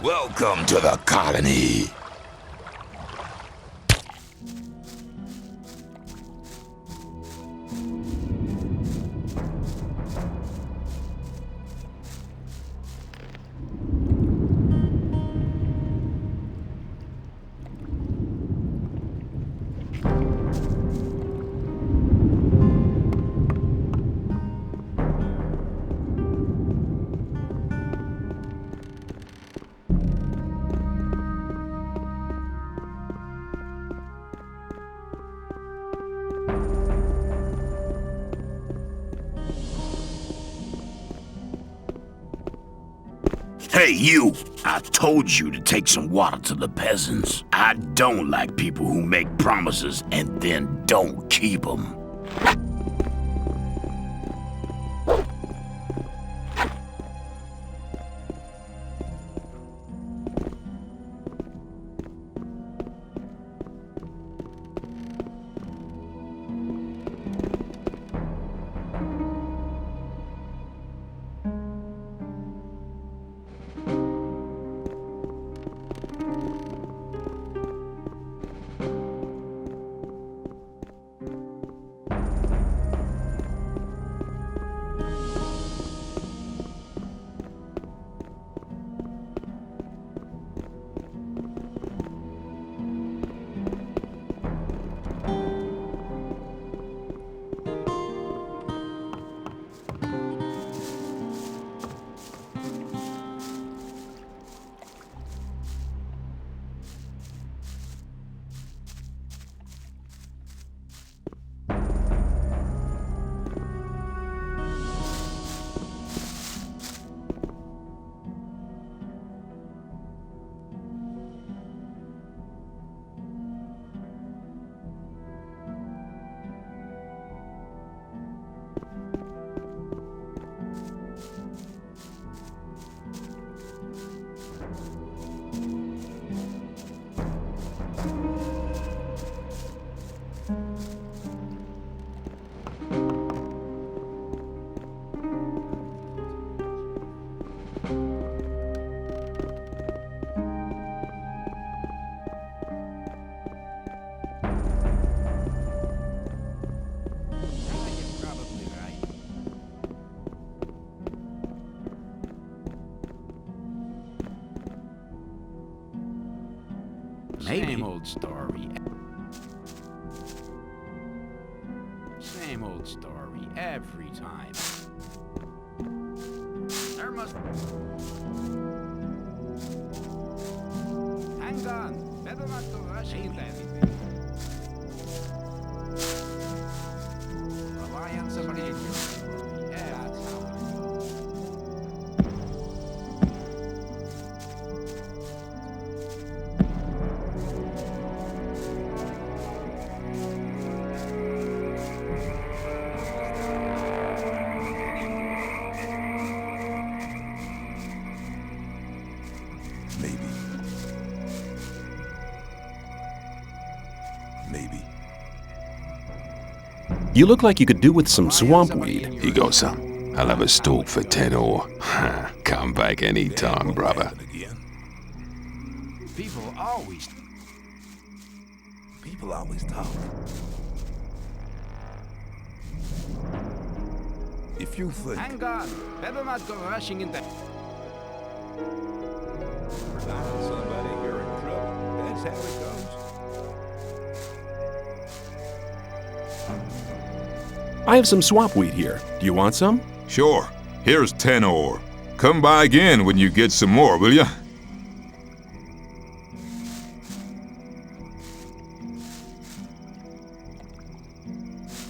Welcome to the colony. Hey, you! I told you to take some water to the peasants. I don't like people who make promises and then don't keep them. Same old story. Same old story every time. There must... Hang on. Better not go rushing then. Rely on somebody in your... Yeah, that's how it goes. Maybe. You look like you could do with some swamp weed. You got some? I'll have a stalk for 10 ore. Come back any time, brother. People always talk. If you think... hang on. Better not go rushing into... somebody, you're in trouble. That's how it goes. I have some swamp weed here. Do you want some? Sure. Here's 10 ore. Come by again when you get some more, will ya?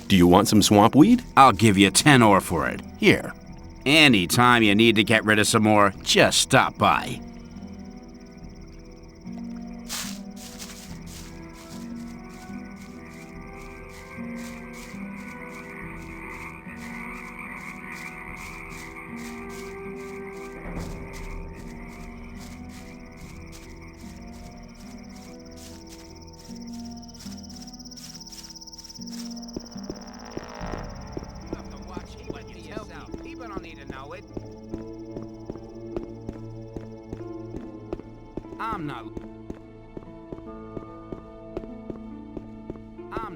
Do you want some swamp weed? I'll give you 10 ore for it. Here. Anytime you need to get rid of some more, just stop by. People don't need to know it. I'm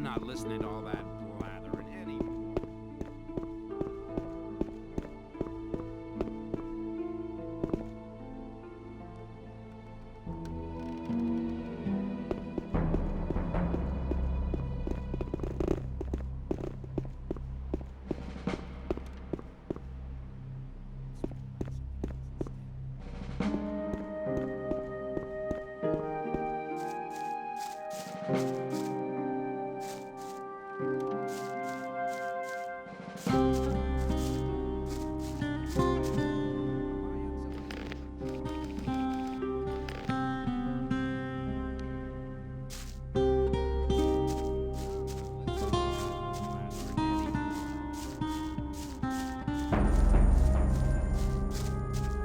not listening to all that blathering anymore.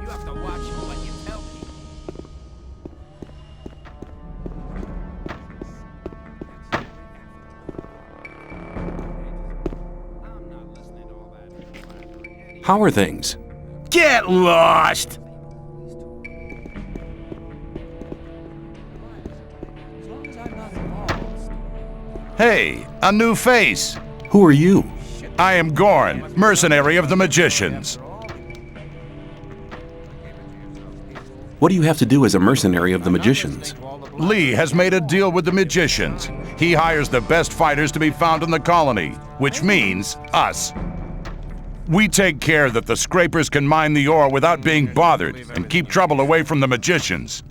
You have to watch what you tell people. I'm not listening to all that blathering anymore. How are things? Get lost! Hey, a new face. Who are you? I am Gorn, mercenary of the magicians. What do you have to do as a mercenary of the magicians? Lee has made a deal with the magicians. He hires the best fighters to be found in the colony, which means us. We take care that the scrapers can mine the ore without being bothered and keep trouble away from the magicians.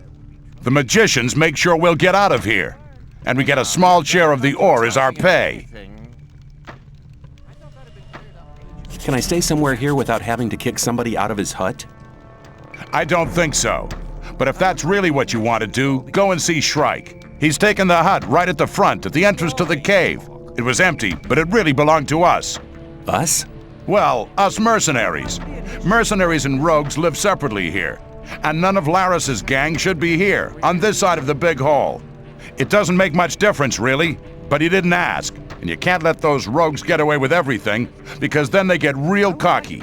The magicians make sure we'll get out of here, and we get a small share of the ore as our pay. Can I stay somewhere here without having to kick somebody out of his hut? I don't think so. But if that's really what you want to do, go and see Shrike. He's taken the hut right at the front, at the entrance to the cave. It was empty, but it really belonged to us. Us? Well, us mercenaries. Mercenaries and rogues live separately here. And none of Laris's gang should be here, on this side of the big hall. It doesn't make much difference, really, but he didn't ask. And you can't let those rogues get away with everything, because then they get real cocky.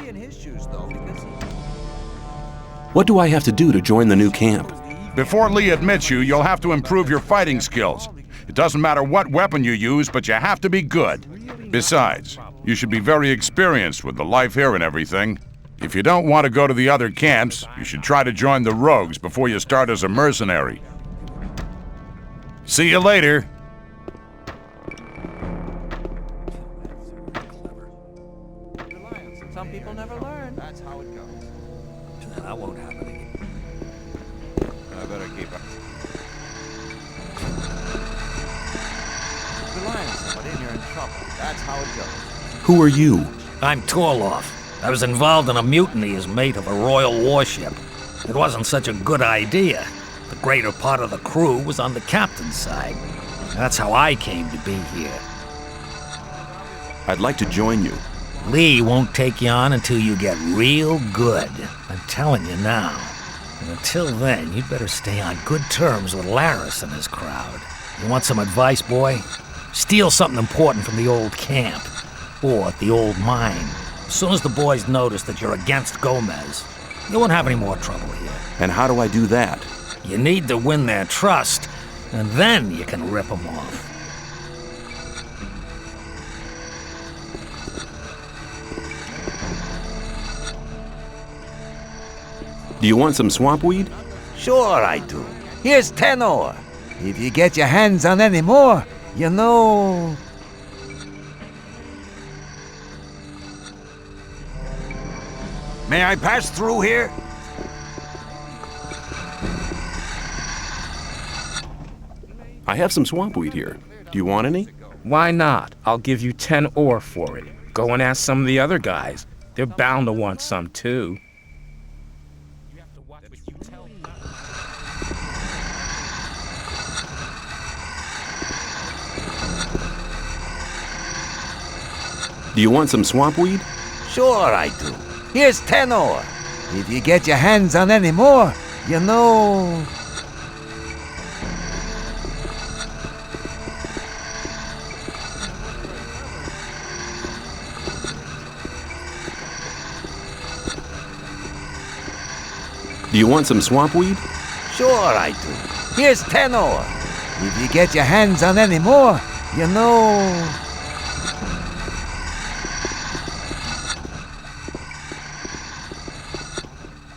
What do I have to do to join the new camp? Before Lee admits you, you'll have to improve your fighting skills. It doesn't matter what weapon you use, but you have to be good. Besides, you should be very experienced with the life here and everything. If you don't want to go to the other camps, you should try to join the rogues before you start as a mercenary. See you later. Some people never learn. That's how it goes. That won't happen again. I better keep up. Rely on somebody and you're in trouble. That's how it goes. Who are you? I'm Torloff. I was involved in a mutiny as mate of a royal warship. It wasn't such a good idea. The greater part of the crew was on the captain's side. That's how I came to be here. I'd like to join you. Lee won't take you on until you get real good. I'm telling you now. And until then, you'd better stay on good terms with Laris and his crowd. You want some advice, boy? Steal something important from the old camp. Or the old mine. As soon as the boys notice that you're against Gomez, you won't have any more trouble here. And how do I do that? You need to win their trust, and then you can rip them off. Do you want some swamp weed? Sure I do. Here's 10 ore. If you get your hands on any more, you know... May I pass through here? I have some swamp weed here. Do you want any? Why not? I'll give you 10 ore for it. Go and ask some of the other guys. They're bound to want some too. Do you want some swamp weed? Sure I do. Here's 10 ore. If you get your hands on any more, you know... Do you want some swamp weed? Sure I do. Here's 10 ore. If you get your hands on any more, you know...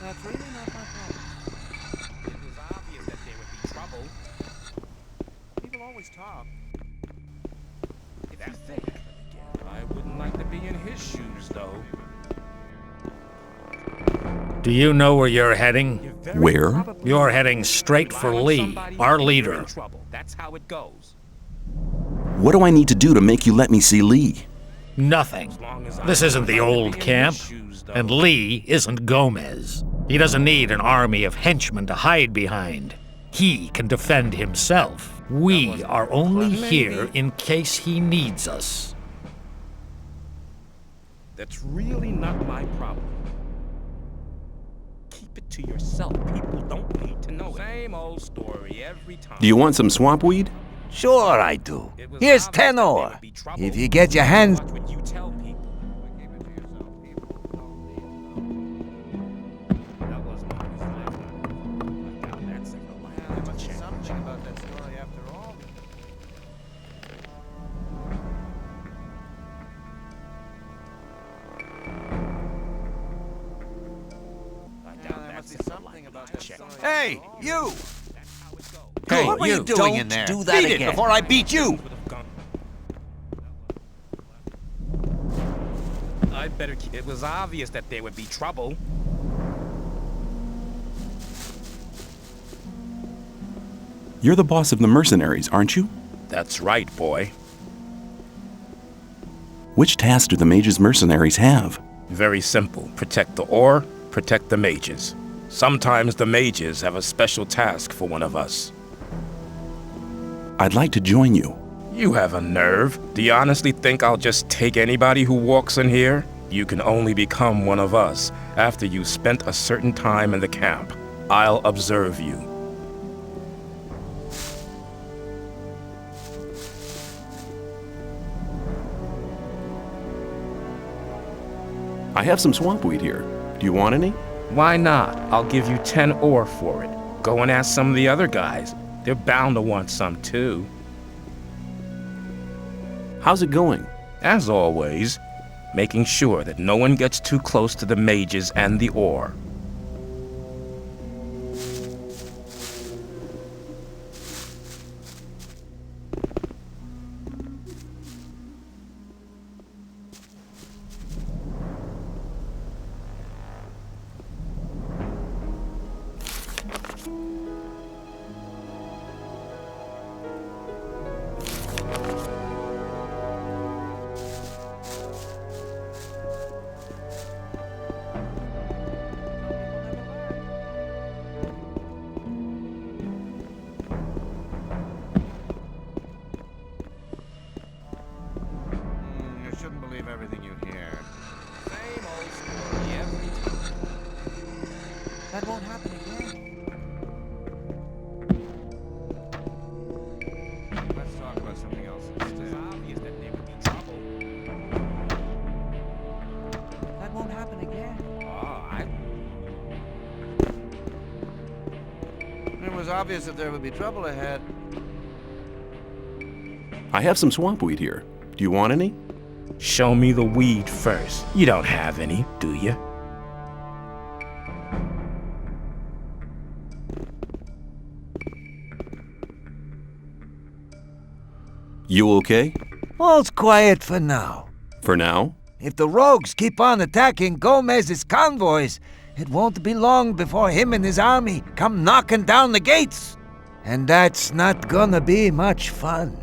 That's really not my problem. It was obvious that there would be trouble. People always talk. If you think I wouldn't like to be in his shoes, though. Do you know where you're heading? Where? You're heading straight for Lee, our leader. That's how it goes. What do I need to do to make you let me see Lee? Nothing. This isn't the old camp, and Lee isn't Gomez. He doesn't need an army of henchmen to hide behind. He can defend himself. We are only here in case he needs us. That's really not my problem. Keep it to yourself. People don't need to know it. Same old story every time. Do you want some swamp weed? Sure I do. Here's 10 ore. If you get your hands... Watch what you tell people. That was my last one. I found that signal. There must be something about that story after all. Hey, you! Hey, what were you doing in there? Do that Beat again. it before I beat you! I'd better keep... It was obvious that there would be trouble. You're the boss of the mercenaries, aren't you? That's right, boy. Which task do the mage's mercenaries have? Very simple. Protect the ore, protect the mages. Sometimes the mages have a special task for one of us. I'd like to join you. You have a nerve. Do you honestly think I'll just take anybody who walks in here? You can only become one of us after you spent a certain time in the camp. I'll observe you. I have some swamp weed here. Do you want any? Why not? I'll give you 10 ore for it. Go and ask some of the other guys. They're bound to want some too. How's it going? As always, making sure that no one gets too close to the mages and the ore. You shouldn't believe everything you hear. Same old story every time. That won't happen again. Let's talk about something else instead. It's obvious that there would be trouble. That won't happen again. It was obvious that there would be trouble ahead. I have some swamp weed here. Do you want any? Show me the weed first. You don't have any, do you? You okay? All's quiet for now. For now? If the rogues keep on attacking Gomez's convoys, it won't be long before him and his army come knocking down the gates. And that's not gonna be much fun.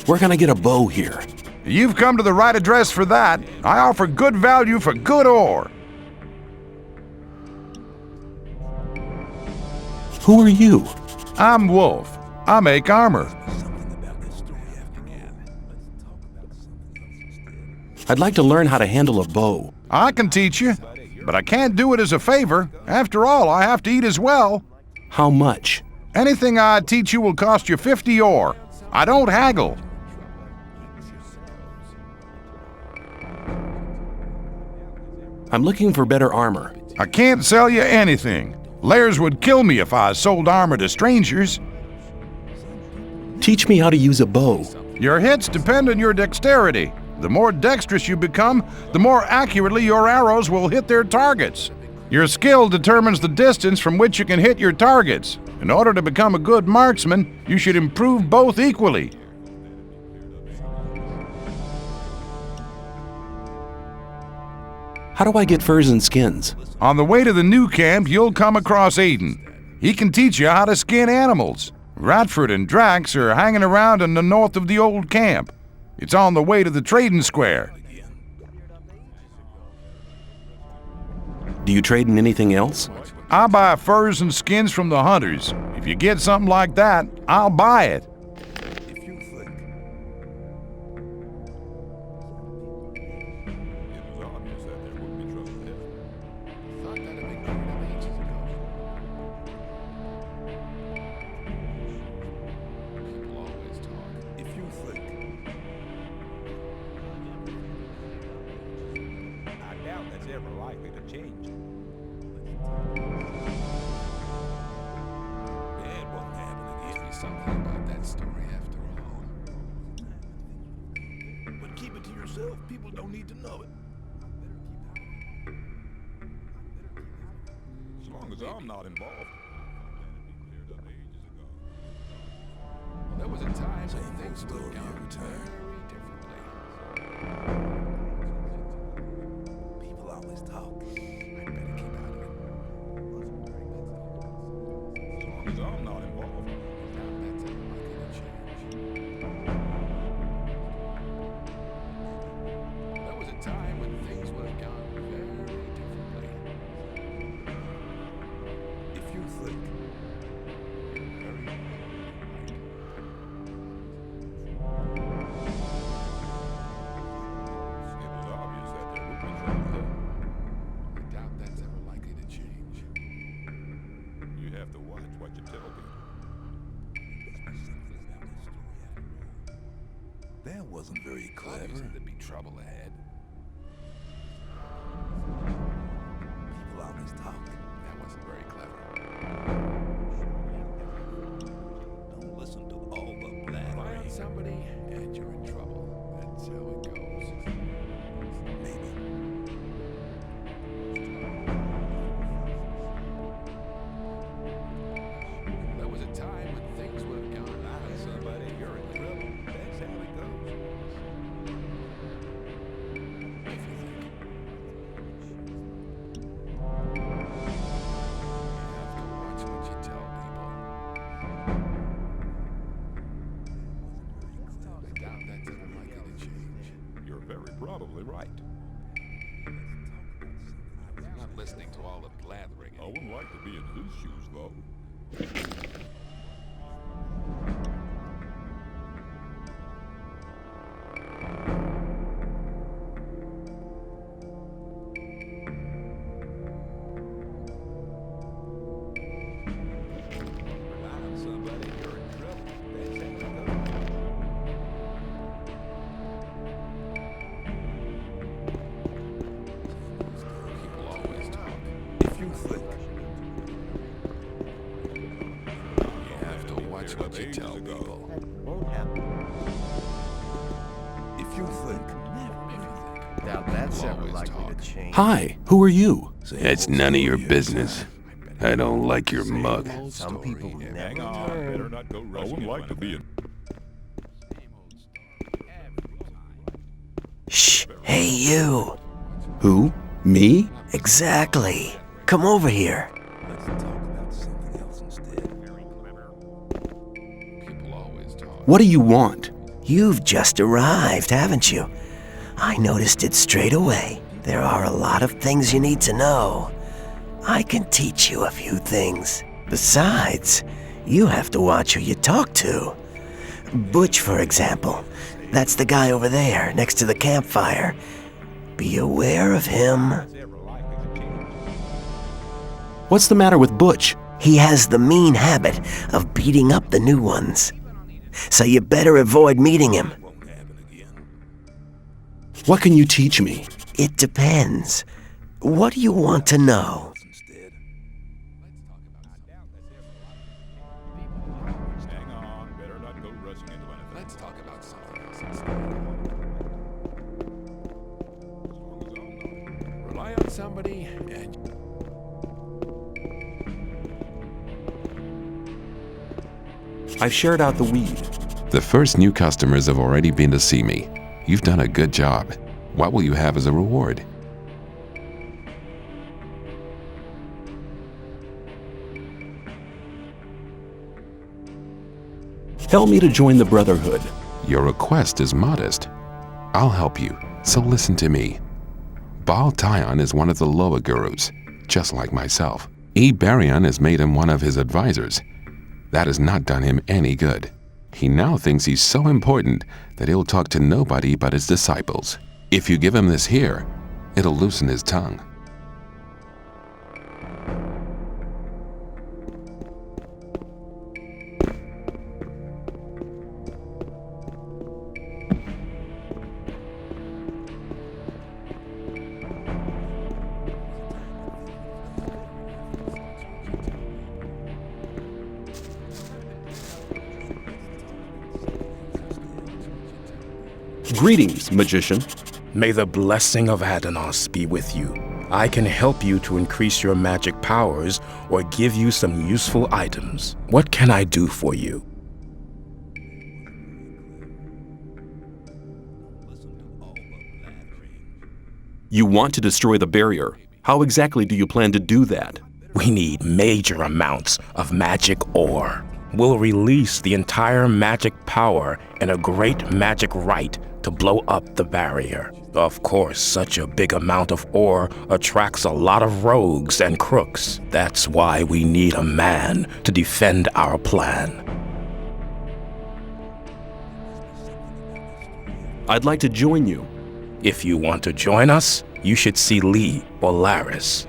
Where can I get a bow here? You've come to the right address for that. I offer good value for good ore. Who are you? I'm Wolf. I make armor. I'd like to learn how to handle a bow. I can teach you. but I can't do it as a favor. After all, I have to eat as well. How much? Anything I teach you will cost you 50 ore. I don't haggle. I'm looking for better armor. I can't sell you anything. Lairs would kill me if I sold armor to strangers. Teach me how to use a bow. Your hits depend on your dexterity. The more dexterous you become, the more accurately your arrows will hit their targets. Your skill determines the distance from which you can hit your targets. In order to become a good marksman, you should improve both equally. How do I get furs and skins? On the way to the new camp, you'll come across Aiden. He can teach you how to skin animals. Radford and Drax are hanging around in the north of the old camp. It's on the way to the trading square. Do you trade in anything else? I buy furs and skins from the hunters. If you get something like that, I'll buy it. Something about that story after all. But keep it to yourself. People don't need to know it. As long as I'm not involved. There was a time when things would have gone very differently. People always talk. I better keep out of it. As long as I'm not involved. There was a time when things would have gone very differently. If you think. It was obvious that there would be trouble there. I doubt that's ever likely to change. You have to watch what you tell people. That wasn't very clever. Obviously, there'd be trouble ahead. People always talk. That wasn't very clever. Don't listen to all the blabbering. Find somebody and you're in trouble. That's how it goes. Maybe. There was a time when things would have gone Find somebody, you're in trouble. That's how it goes. Watch what you tell people. I doubt that's ever likely to change. You're very probably right. I'm not listening to all the blathering. I wouldn't like to be in his shoes, though. Find somebody, you're in trouble. That's how it goes. People always talk. If you think. You have to watch what you tell people. If you think. Now that's ever always likely talk. to change. Hi, who are you? It's none of your business. I don't like your mug. Some people will never Hang on, better not go rushing. I wouldn't like to be in. Shh! Hey, you! Who? Me? Exactly. Come over here. Let's talk about something else instead. People always talk. What do you want? You've just arrived, haven't you? I noticed it straight away. There are a lot of things you need to know. I can teach you a few things. Besides, you have to watch who you talk to. Butch, for example. That's the guy over there, next to the campfire. Be aware of him. That's ever likely to change. What's the matter with Butch? He has the mean habit of beating up the new ones. So you better avoid meeting him. What can you teach me? It depends. What do you want to know? Hang on, better not go rushing into anything. Let's talk about something else instead. Rely on somebody and... I've shared out the weed. The first new customers have already been to see me. You've done a good job. What will you have as a reward? Help me to join the Brotherhood. Your request is modest. I'll help you, so listen to me. Baal Tyon is one of the lower gurus, just like myself. Barion has made him one of his advisors. That has not done him any good. He now thinks he's so important that he'll talk to nobody but his disciples. If you give him this here, it'll loosen his tongue. Greetings, magician. May the blessing of Adanos be with you. I can help you to increase your magic powers or give you some useful items. What can I do for you? You want to destroy the barrier. How exactly do you plan to do that? We need major amounts of magic ore. We'll release the entire magic power in a great magic rite to blow up the barrier. Of course, such a big amount of ore attracts a lot of rogues and crooks. That's why we need a man to defend our plan. I'd like to join you. If you want to join us, you should see Lee or Laris.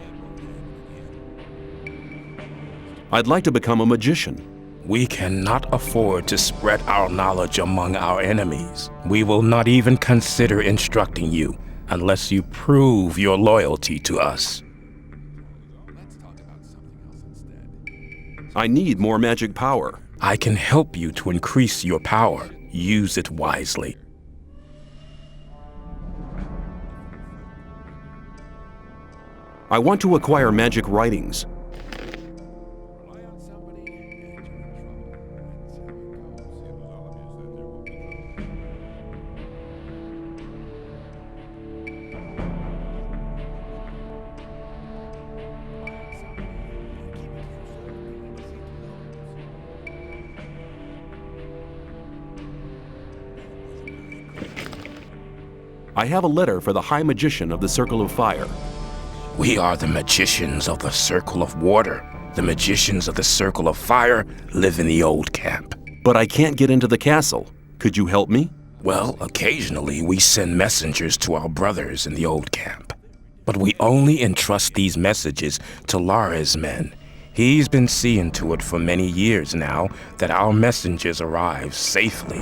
I'd like to become a magician. We cannot afford to spread our knowledge among our enemies. We will not even consider instructing you unless you prove your loyalty to us. I need more magic power. I can help you to increase your power. Use it wisely. I want to acquire magic writings. I have a letter for the High Magician of the Circle of Fire. We are the magicians of the Circle of Water. The magicians of the Circle of Fire live in the old camp. But I can't get into the castle. Could you help me? Well, occasionally we send messengers to our brothers in the old camp. But we only entrust these messages to Lara's men. He's been seeing to it for many years now that our messengers arrive safely.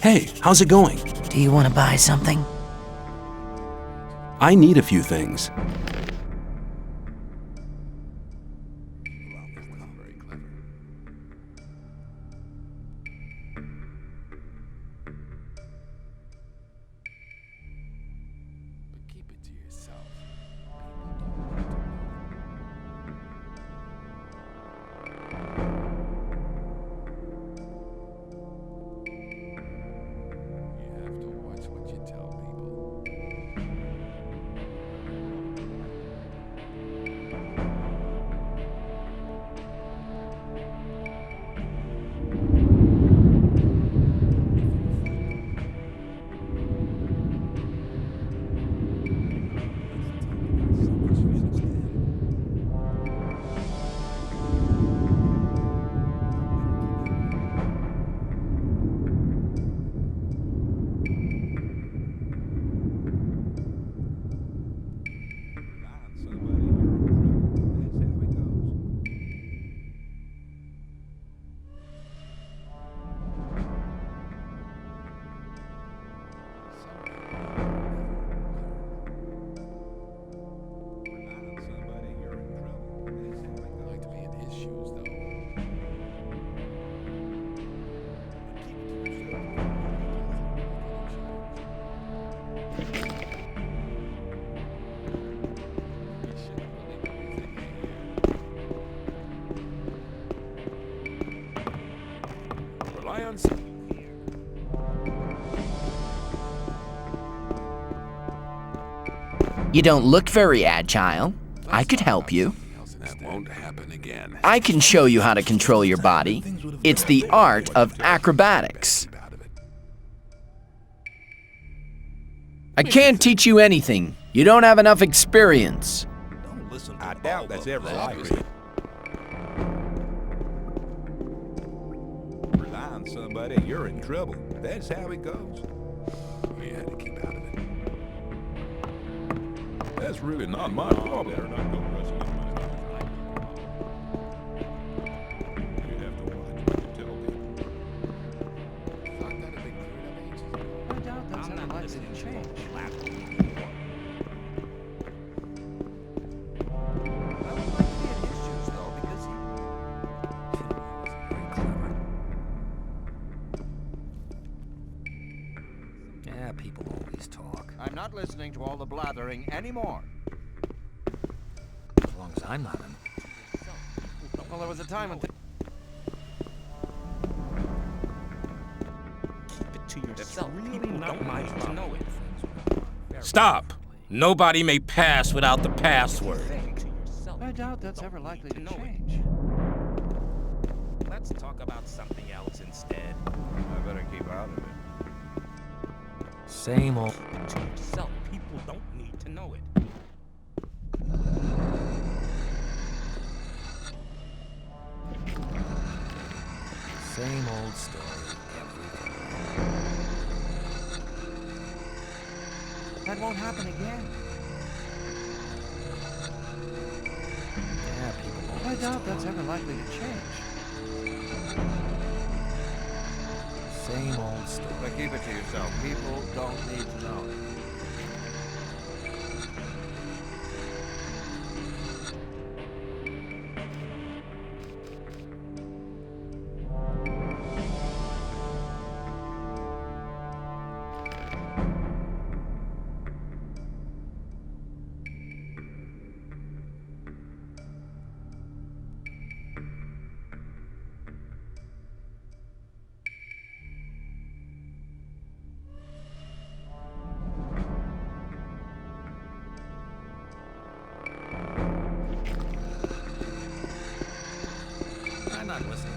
Hey, how's it going? Do you want to buy something? I need a few things. Rely on You don't look very agile. I could help you. That won't happen again. I can show you how to control your body. It's the art of acrobatics. I can't teach you anything. You don't have enough experience. Don't listen to I doubt that's ever likely. Rely on somebody, you're in trouble. That's how it goes. We had to keep out of it. That's really not my problem. They're not going to rush into my You have to watch what you tell people. I doubt that's ever likely to change. I would like to be in his shoes, though, because he was very clever. Yeah, people always talk. I'm not listening to all the blathering anymore. As long as I'm not in. Well, there was a time when... Keep it to yourself. People don't mind to know it. Stop! Nobody may pass without the password. I doubt that's ever likely to change. Let's talk about something else instead. I better keep out of it. Same old. To yourself. People don't need to know it. Same old story every time. That won't happen again. Yeah, people I always doubt talk. that's ever likely to change. Same old story. But keep it to yourself. People don't need to know it. I'm not listening.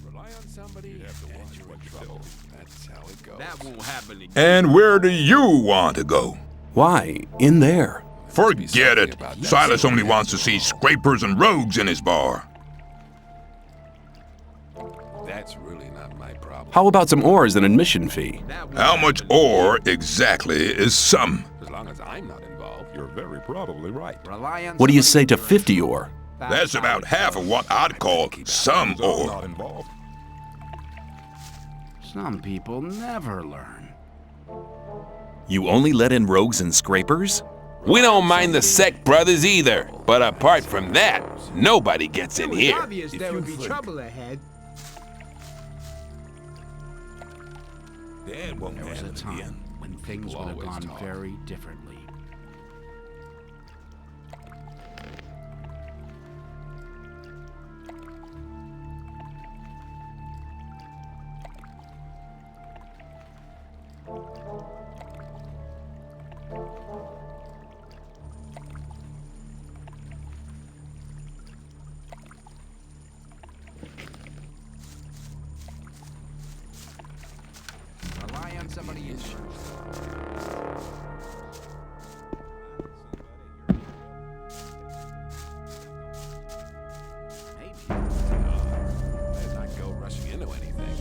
Rely on somebody. You have to watch what you tell people. That's how it goes. That won't happen again. And where do you want to go? Why? In there. Forget it. Silas only wants to see scrapers and rogues in his bar. That's really not my problem. How about some ore as an admission fee? How much ore exactly is some? As long as I'm not involved. You're very probably right. Rely on What do you say to 50 ore? That's about half of what I'd call some I'm ore. not involved. Some people never learn. You only let in rogues and scrapers? We don't mind the Sect brothers either. But apart from that, nobody gets in here. Obvious there would be trouble ahead. That won't There was a happen time again. when things People would have always gone talk. very differently. Rely on somebody else. Let's not go rushing into anything.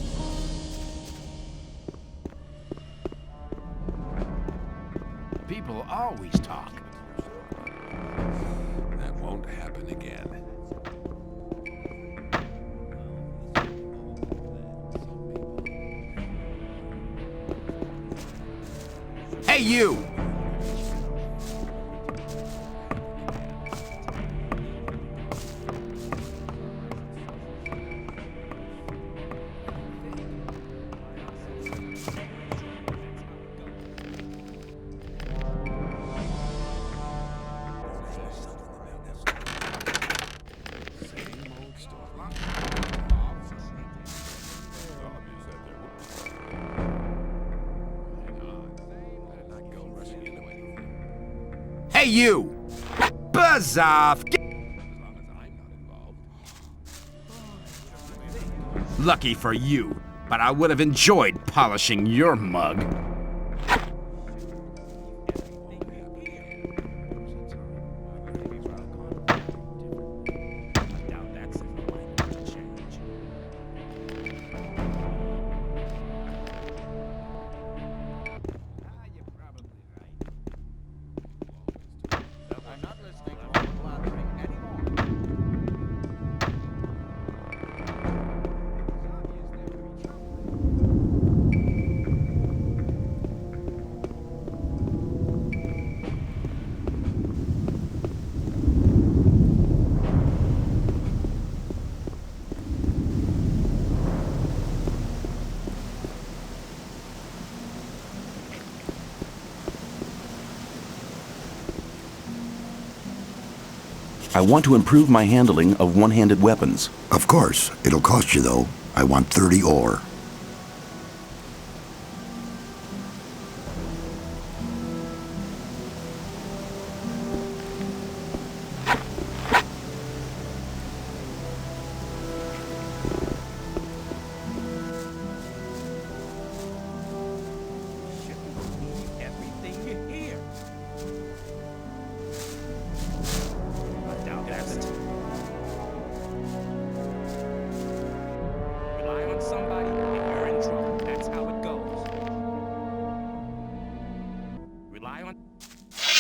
People always talk. That won't happen again. Hey, you! Hey, you! Buzz off! Lucky for you, but I would have enjoyed polishing your mug. I want to improve my handling of one-handed weapons. Of course. It'll cost you, though. I want 30 ore.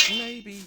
Maybe.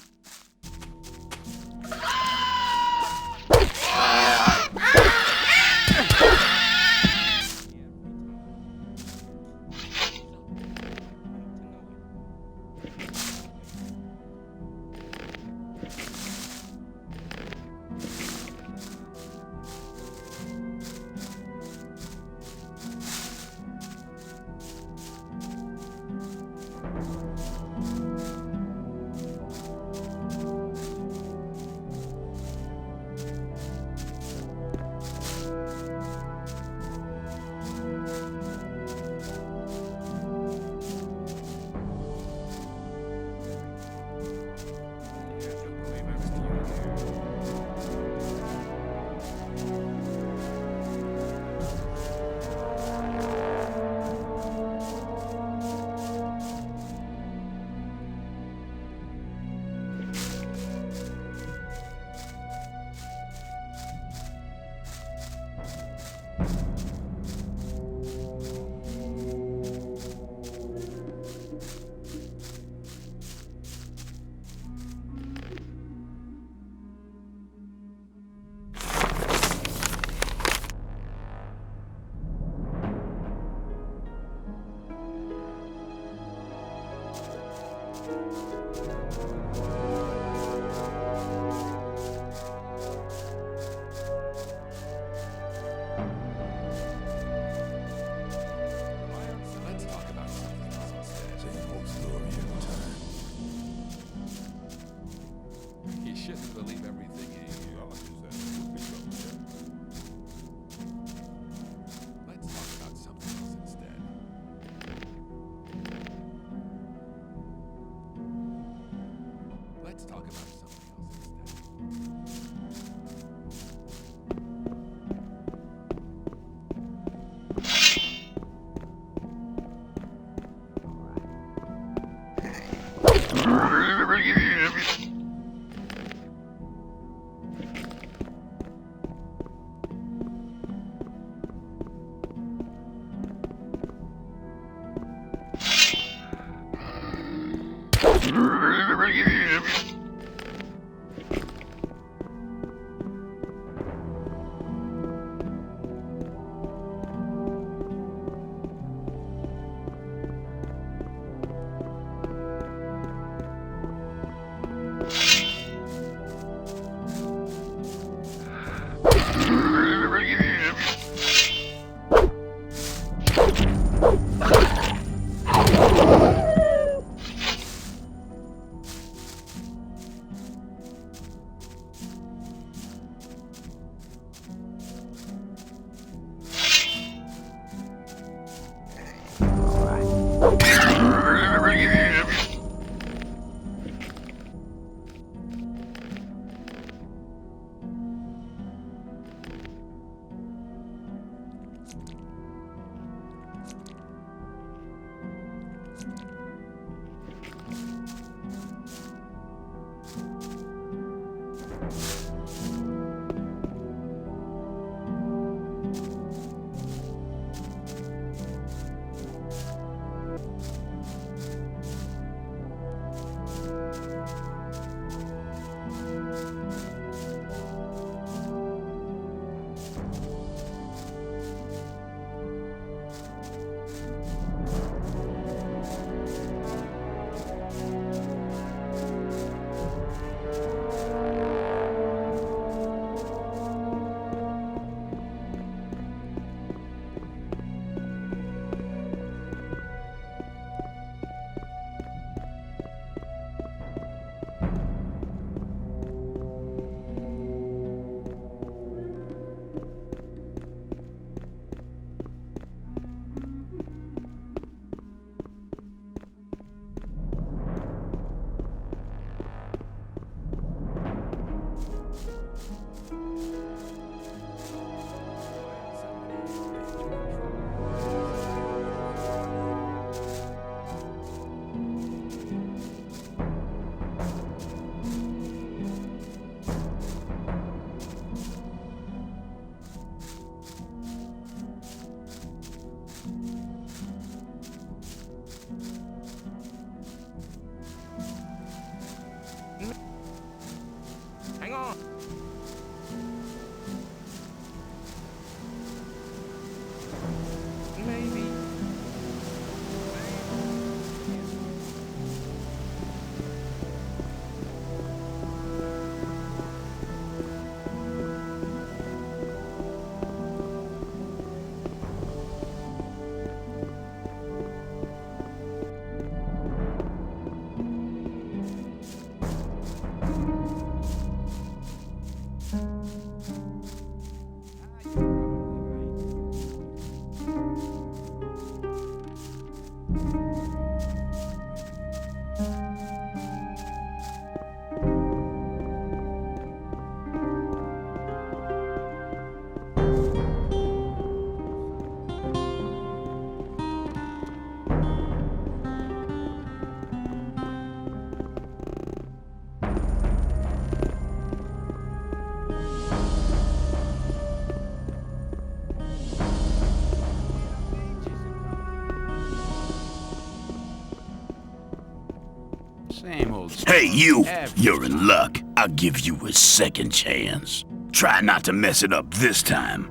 Same old Hey, story. you! Every You're in luck. I'll give you a second chance. Try not to mess it up this time.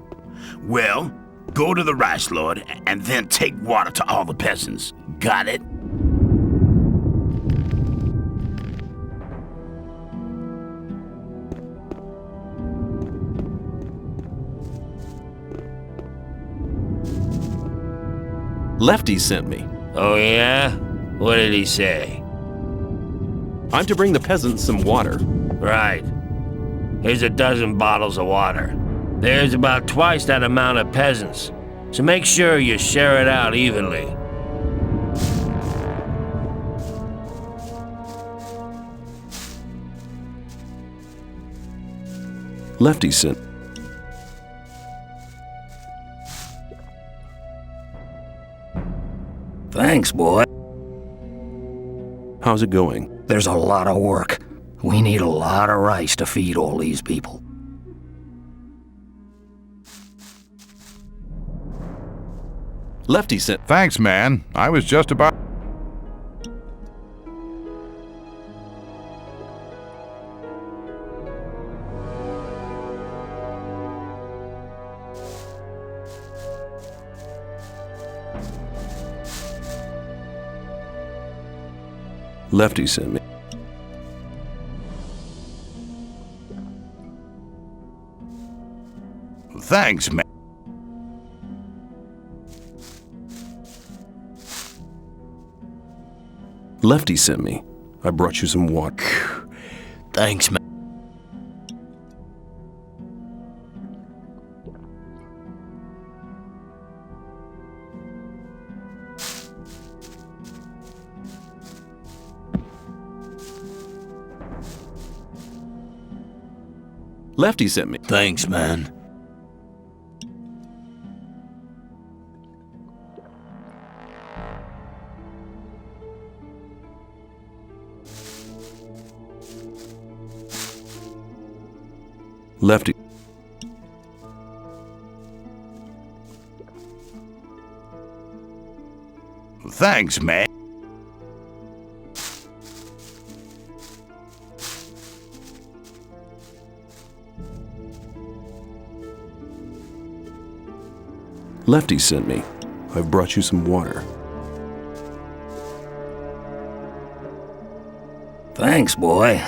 Well, go to the rice lord and then take water to all the peasants. Got it? Lefty sent me. Oh, yeah? What did he say? I'm to bring the peasants some water. Right. Here's a dozen bottles of water. There's about twice that amount of peasants, so make sure you share it out evenly. Lefty sent. Thanks, boy. How's it going? There's a lot of work. We need a lot of rice to feed all these people. Lefty sent. Thanks, man. I was just about... Lefty sent me. Thanks, man. Lefty sent me. I brought you some water. Thanks, man. Lefty sent me. Thanks, man. Lefty. Thanks, man. Lefty sent me. I've brought you some water. Thanks, boy.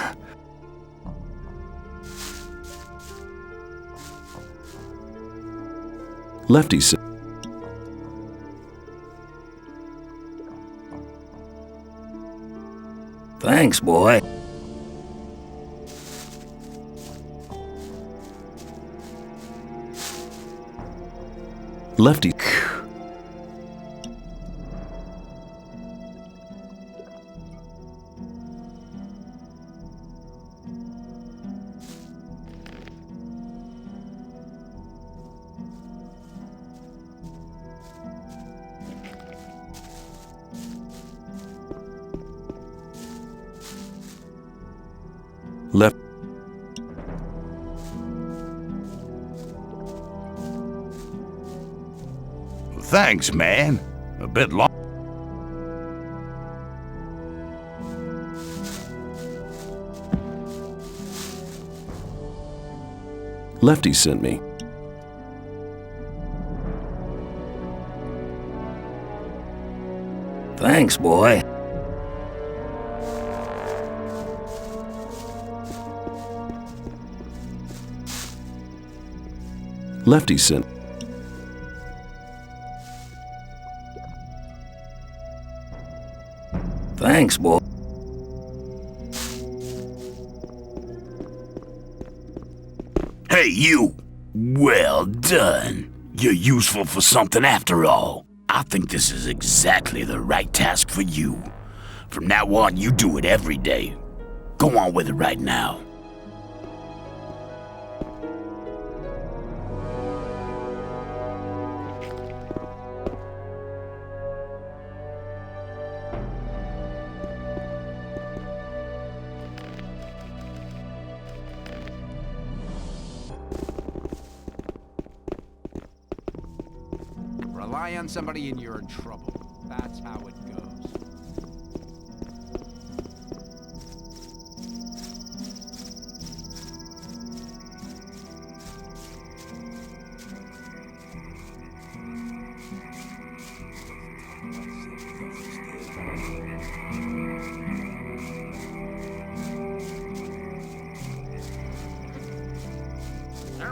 Lefty sent. Thanks, boy. Lefty. Left. Thanks, man. A bit long. Lefty sent me. Thanks, boy. Lefty sent. Thanks, boy. Hey, you! Well done. You're useful for something after all. I think this is exactly the right task for you. From now on, you do it every day. Go on with it right now. Rely on somebody and you're in trouble. That's how it goes.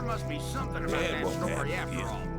must be something about Dad that won't story have after you. all.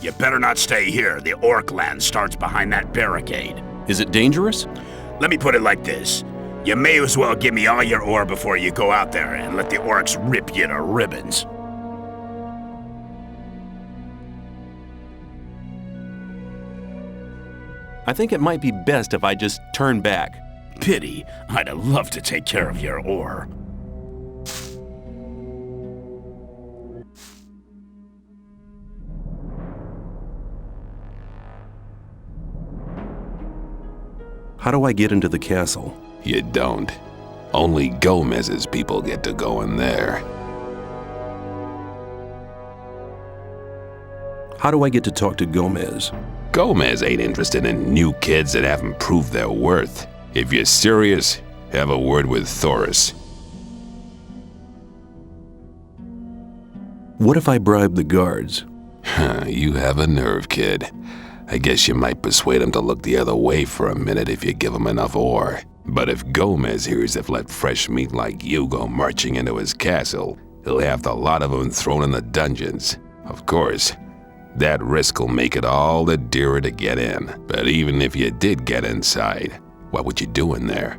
You better not stay here. The orc land starts behind that barricade. Is it dangerous? Let me put it like this. You may as well give me all your ore before you go out there and let the orcs rip you to ribbons. I think it might be best if I just turn back. Pity. I'd have loved to take care of your ore. How do I get into the castle? You don't. Only Gomez's people get to go in there. How do I get to talk to Gomez? Gomez ain't interested in new kids that haven't proved their worth. If you're serious, have a word with Thoris. What if I bribe the guards? You have a nerve, kid. I guess you might persuade him to look the other way for a minute if you give him enough ore. But if Gomez hears they've let fresh meat like you go marching into his castle, he'll have the lot of them thrown in the dungeons. Of course, that risk will make it all the dearer to get in. But even if you did get inside, what would you do in there?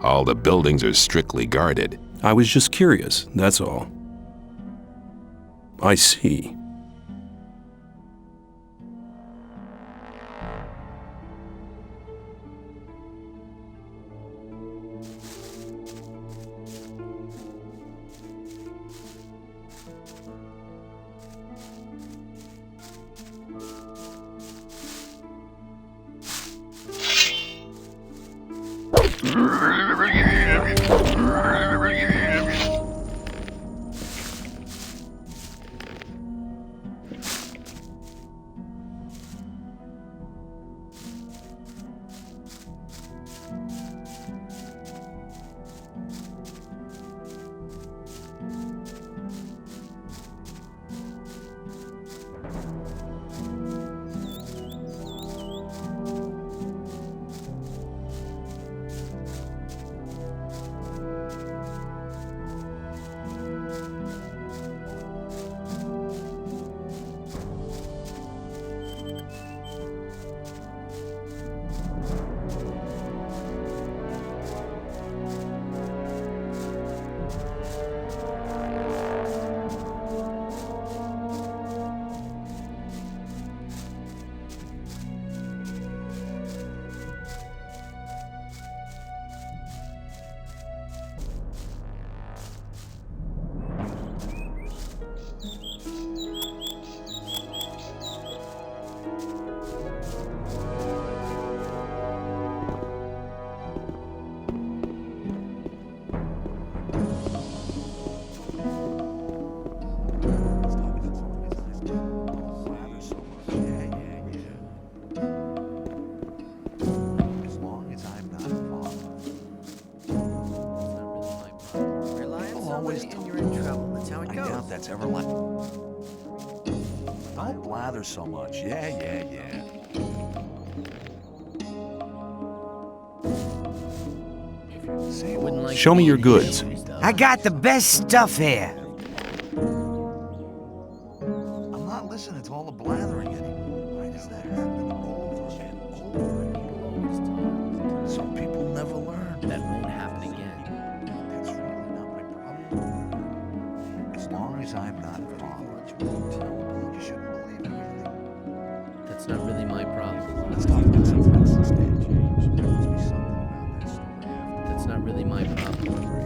All the buildings are strictly guarded. I was just curious, that's all. I see. always and you're in trouble. That's how it I goes. doubt that's ever like. Don't blather so much. Yeah. I wouldn't like Show to me be your in goods. his shoes, though. I got the best stuff here. I'm not listening to all the blathering anymore. Why does that happen over and over? Some people never learn. That won't happen again. That's really not my problem. As long as I'm not wrong, you shouldn't believe everything. That's not really my problem. Let's talk about something else instead. There must be something about that story. That's not really my problem.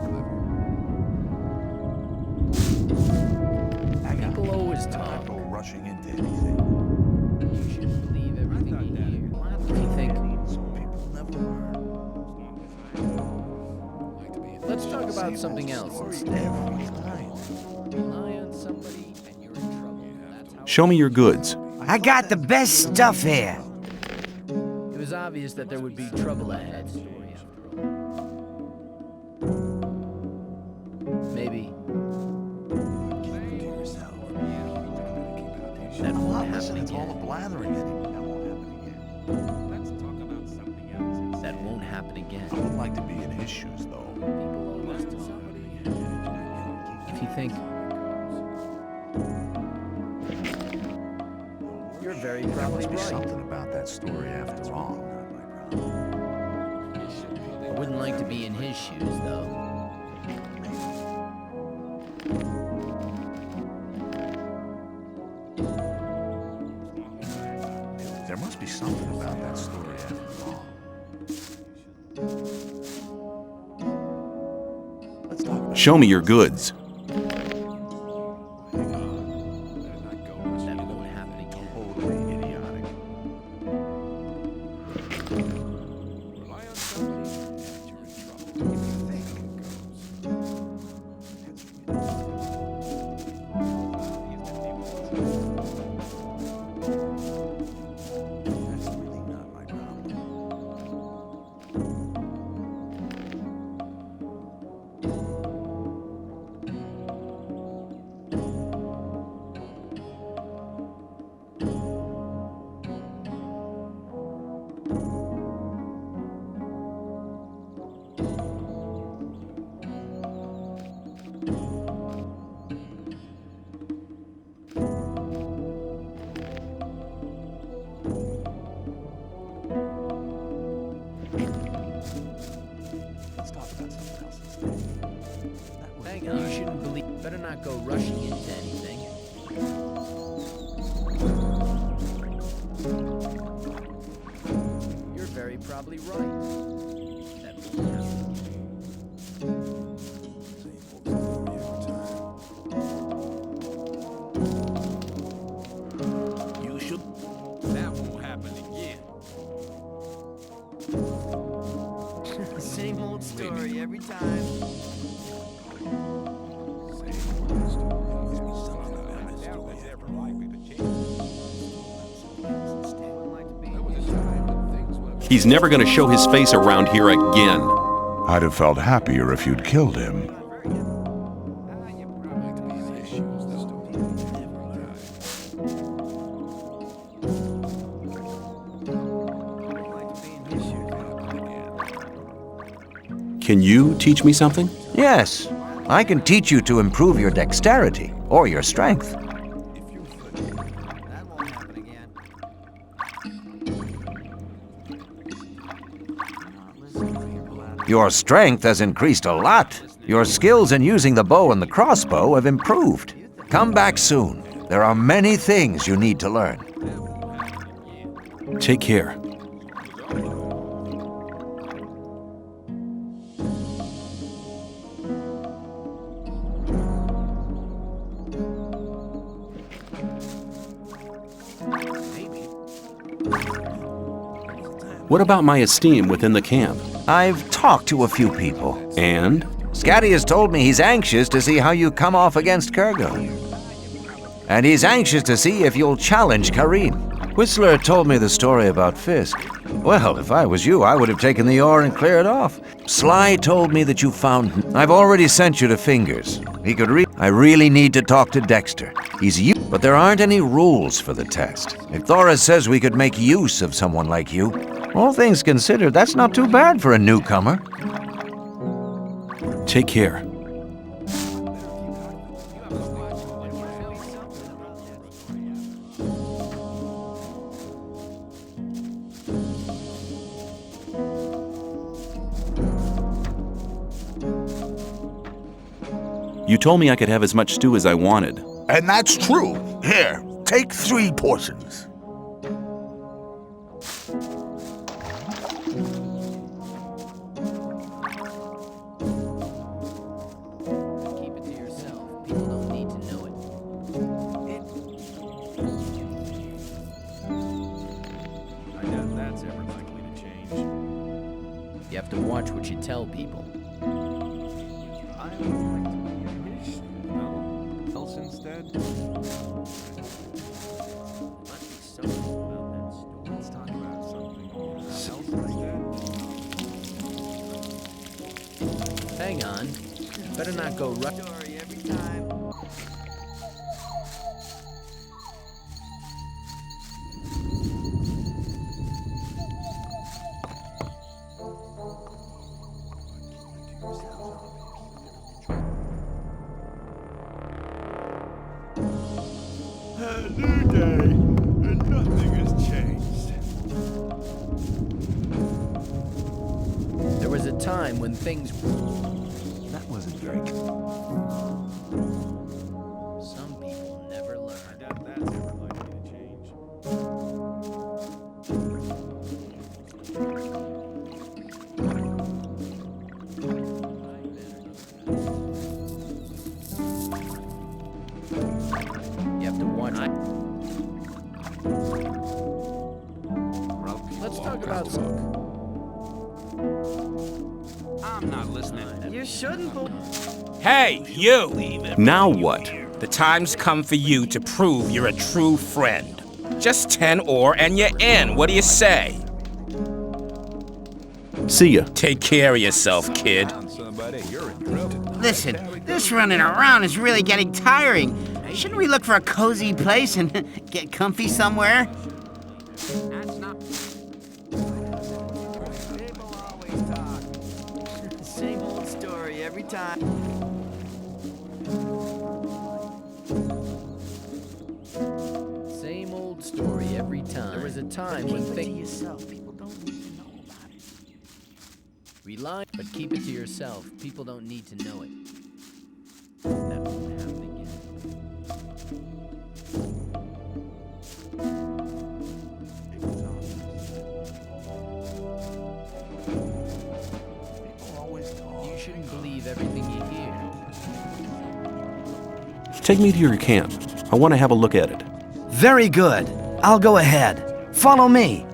People always talk. Go rushing into anything. You shouldn't believe everything you hear. You think? Some people never learn. Let's talk about something else instead. Every time. Rely on somebody and you're in trouble. That's how Show me your goods. I got the best stuff here. it was obvious that there would be trouble ahead. Maybe. That I'm won't not happen listening to all the again. blathering anymore. That won't happen again. Let's talk about something else. That won't happen again. I would like to be in his shoes, though. People always talk. If you think you're very There probably must be right. something about that story after all. I wouldn't like to be in his shoes, though. There must be something about that story after all. Let's talk about Show me your goods. That won't happen again. totally idiotic. Rely on somebody and you're in trouble. If you think it That's really not my problem. Let's talk about something else instead. Hang on. You shouldn't believe. Better not go rushing into anything. You're very probably right. That won't happen again. You should. that won't happen again. Same old story every time. He's never going to show his face around here again. I'd have felt happier if you'd killed him. Can you teach me something? Yes, I can teach you to improve your dexterity or your strength. That won't happen again. Your strength has increased a lot. Your skills in using the bow and the crossbow have improved. Come back soon. There are many things you need to learn. Take care. What about my esteem within the camp? I've talked to a few people. And? Scatty has told me he's anxious to see how you come off against Kurgo. And he's anxious to see if you'll challenge Karim. Whistler told me the story about Fisk. Well, if I was you, I would have taken the ore and cleared off. Sly told me that you found... I've already sent you to Fingers. He could read... I really need to talk to Dexter. He's you, but there aren't any rules for the test. If Thora says we could make use of someone like you, all things considered, that's not too bad for a newcomer. Take care. You told me I could have as much stew as I wanted. And that's true. Here, take 3 portions. Keep it to yourself. People don't need to know it. I doubt that's ever likely to change. You have to watch what you tell people. I would like to be fish. No, else instead. Must be something about that story. Let's talk about something else instead. Hang on. Better not go right. Story every time. New day, and nothing has changed. There was a time when things... That wasn't very good. Some people never learn. I doubt that's ever likely to change. You have to watch. Let's talk about some. I'm not listening. You shouldn't. Hey, you! Now what? The time's come for you to prove you're a true friend. Just 10 ore and you're in. What do you say? See ya. Take care of yourself, kid. Listen, this running around is really getting tiring. Shouldn't we look for a cozy place and get comfy somewhere? That's not. People always talk. Same old story every time. Same old story every time. There was a time when things... People don't need to know about it. Rely, but keep it to yourself. People don't need to know it. That won't happen again. You shouldn't believe everything you hear. Take me to your camp. I want to have a look at it. Very good. I'll go ahead. Follow me.